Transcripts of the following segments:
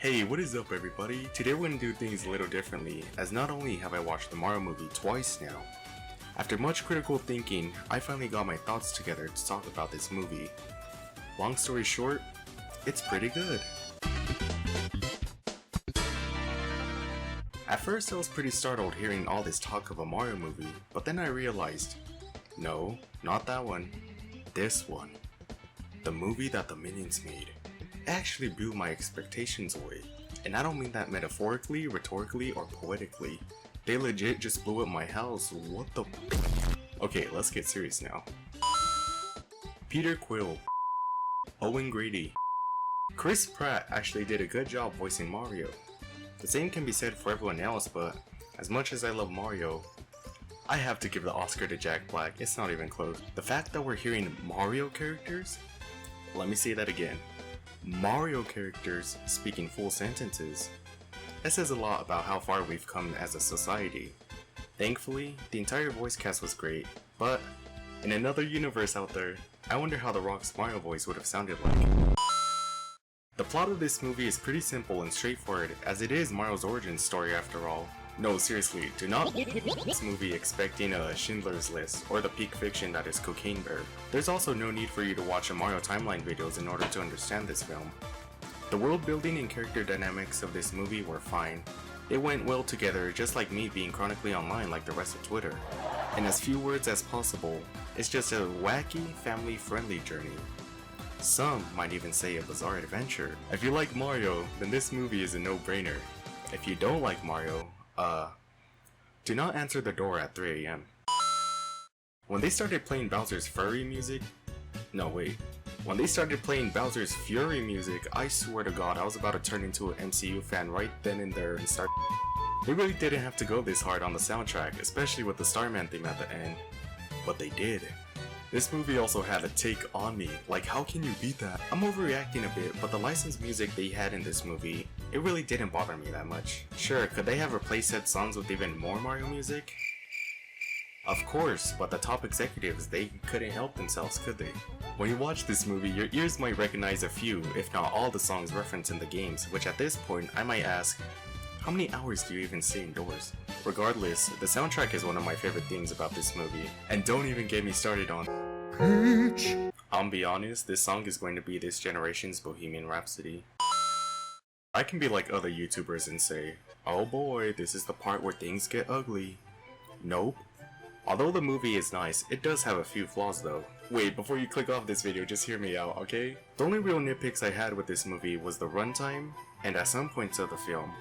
Hey, what is up everybody? Today we're gonna do things a little differently, as not only have I watched the Mario movie twice now. After much critical thinking, I finally got my thoughts together to talk about this movie. Long story short, it's pretty good. At first I was pretty startled hearing all this talk of a Mario movie, but then I realized, no, not that one, this one. The movie that the Minions made. It actually blew my expectations away, and I don't mean that metaphorically, rhetorically, or poetically. They legit just blew up my house. What the? Okay, let's get serious now. Peter Quill, Owen Grady, Chris Pratt actually did a good job voicing Mario. The same can be said for everyone else, but as much as I love Mario, I have to give the Oscar to Jack Black. It's not even close. The fact that we're hearing Mario characters, let me say that again. Mario characters speaking full sentences. That says a lot about how far we've come as a society. Thankfully, the entire voice cast was great, but in another universe out there, I wonder how The Rock's Mario voice would have sounded like. The plot of this movie is pretty simple and straightforward, as it is Mario's origin story after all. No, seriously, do not watch this movie expecting a Schindler's List or the peak fiction that is Cocaine Bear. There's also no need for you to watch a Mario timeline videos in order to understand this film. The world building and character dynamics of this movie were fine. They went well together, just like me being chronically online like the rest of Twitter. In as few words as possible, it's just a wacky, family-friendly journey. Some might even say a bizarre adventure. If you like Mario, then this movie is a no-brainer. If you don't like Mario, do not answer the door at 3 AM. When they started playing Bowser's Fury music, when they started playing Bowser's Fury music, I swear to God, I was about to turn into an MCU fan right then and there and start. They really didn't have to go this hard on the soundtrack, especially with the Starman theme at the end, but they did. This movie also had a take on me, like how can you beat that? I'm overreacting a bit, but the licensed music they had in this movie, it really didn't bother me that much. Sure, could they have replaced said songs with even more Mario music? Of course, but the top executives, they couldn't help themselves, could they? When you watch this movie, your ears might recognize a few, if not all the songs referenced in the games, which at this point, I might ask, how many hours do you even stay indoors? Regardless, the soundtrack is one of my favorite things about this movie, and don't even get me started on Peach. I'll be honest, this song is going to be this generation's Bohemian Rhapsody. I can be like other YouTubers and say, oh boy, this is the part where things get ugly. Nope. Although the movie is nice, it does have a few flaws though. Wait, before you click off this video, just hear me out, okay? The only real nitpicks I had with this movie was the runtime, and at some points of the film.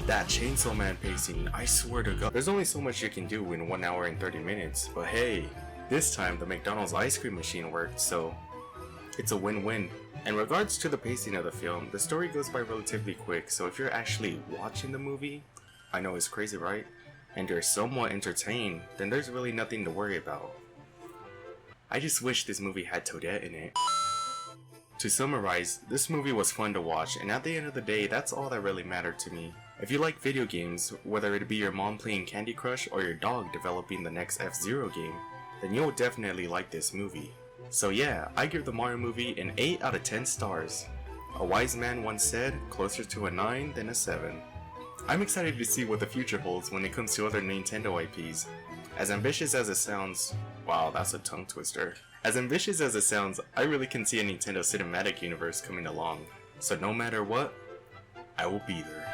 That Chainsaw Man pacing, I swear to God. There's only so much you can do in 1 hour and 30 minutes, but hey, this time the McDonald's ice cream machine worked, so it's a win-win. In regards to the pacing of the film, the story goes by relatively quick, so if you're actually watching the movie, I know it's crazy, right? And you're somewhat entertained, then there's really nothing to worry about. I just wish this movie had Toadette in it. To summarize, this movie was fun to watch, and at the end of the day, that's all that really mattered to me. If you like video games, whether it be your mom playing Candy Crush or your dog developing the next F-Zero game, then you'll definitely like this movie. So yeah, I give the Mario movie an 8 out of 10 stars. A wise man once said, closer to a 9 than a 7. I'm excited to see what the future holds when it comes to other Nintendo IPs. As ambitious as it sounds, wow, that's a tongue twister. As ambitious as it sounds, I really can see a Nintendo Cinematic Universe coming along. So no matter what, I will be there.